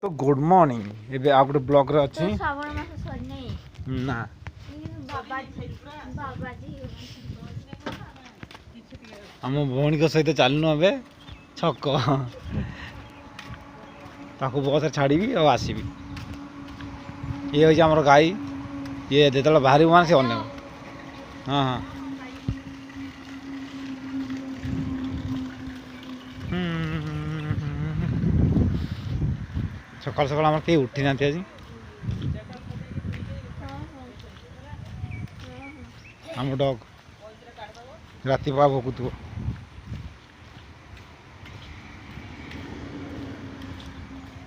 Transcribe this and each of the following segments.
तो good morning एबे आ गोटे ब्लॉग रे अछि तो श्रावण मास सरने ना बाबाजी हम भौणी को सहित चलनु एबे छक ताको बस छाड़ी और आसबि ये होछि हमर गाई ये जेतल बाहरी मान से अने हाँ हाँ सकाल सकाल आम कहीं उठी ना आज आम डग राति पा भोकुव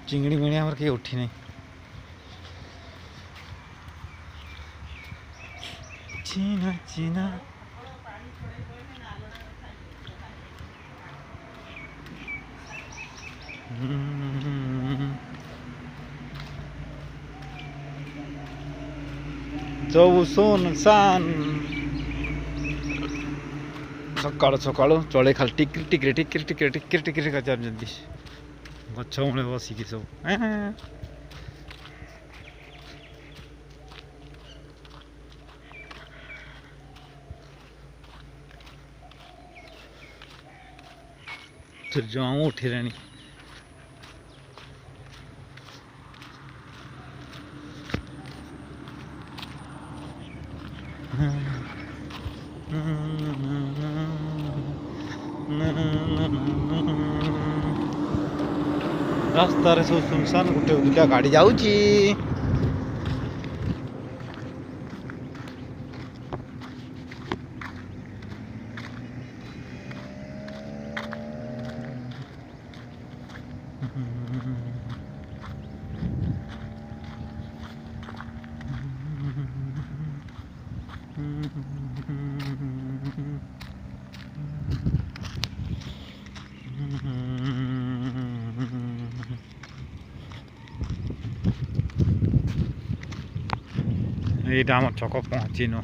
चिंगड़ी मिणी आम कहीं उठी नहीं चीना चीना सब सुनसान सकाल सकाल चले खाली टिक्री टिक्री टिक्री टिक्री टिक्री टिक्री कर गछ मूले बसिकी सब सूर्य उठिले रास्ता रे सब सुनसान गोटे दुटा गाड़ी जाऊची এইটা আমার ছক পৌঁছিনো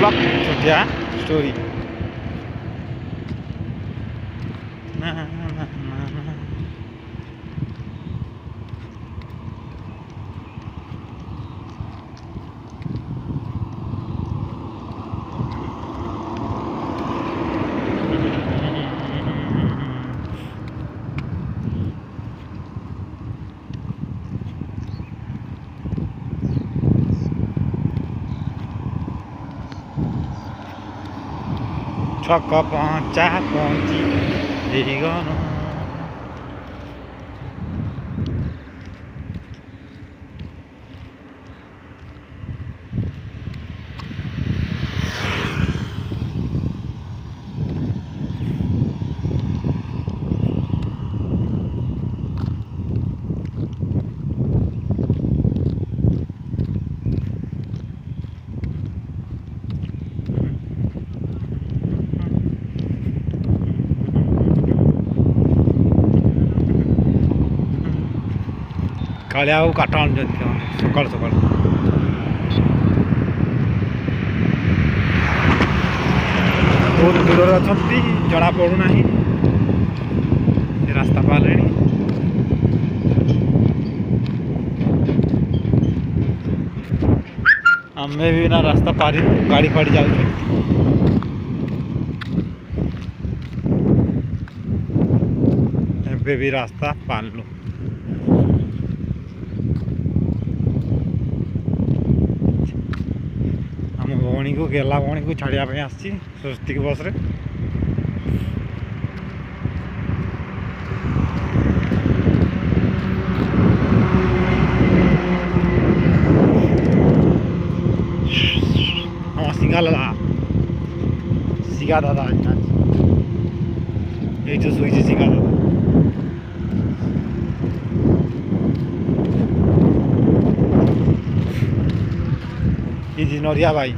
ब्लॉग छोटिया स्टोरी ना ना ना ना छक पहुँचा पहुँची गन कालिया काट आनुंट सकाल सकाल बहुत दूर अच्छा जना पड़ूना रास्ता पाले आम भी ना रास्ता पारी गाड़ी फाड़ी जाऊँ एबे भी रास्ता पालू भौणी को गेला भौणी को छाड़िया आसी स्वस्तिक बस रे हाँ सिंगा दादा ବିଜୁ ଶୋଇଛି ସିଙ୍ଗା ଦାଦା। ଇଜି ନରିଆ ଭାଇ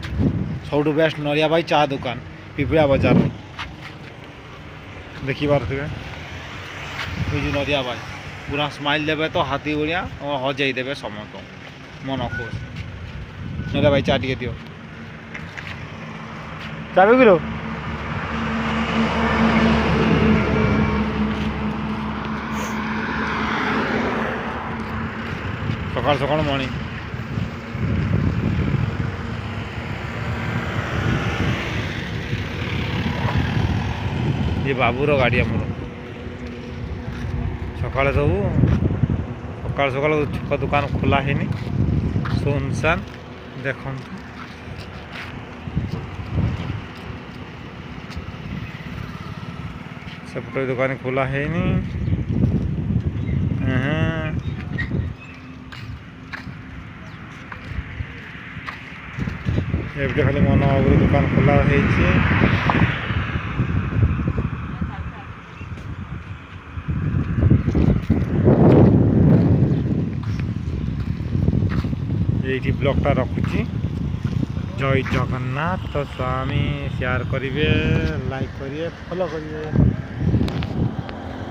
ସବୁଠୁ ବେଷ୍ଟ ନରିଆ ଭାଇ ଚା ଦୋକାନ ପିପିଳା ବଜାର ଦେଖିପାରୁଥିବେ। ଇଜି ନରିଆ ଭାଇ ପୁରା ସ୍ମାଇଲ୍ ଦେବେ ତ ହାତୀ ଭଳିଆ ହଜେଇ ଦେବେ ସମସ୍ତଙ୍କୁ ମନ ଖୁସି। ନରିଆ ଭାଇ ଚା ଟିକେ ଦିଅ। ଚାଲୁ କିଲୋ ସକାଳୁ ସକାଳୁ ମର୍ଣ୍ଣିଂ। ये बाबूर गाड़ी आमर सकाल सब सकाल सकाल छक दुकान खोला है सुनसान देख सेपटे दुकान खोला है एवटे खाली मन बाबूर दुकान खोला है। ये ब्लॉगटा रखुची। जय जगन्नाथ स्वामी शेयर करेंगे लाइक करेंगे फॉलो करेंगे।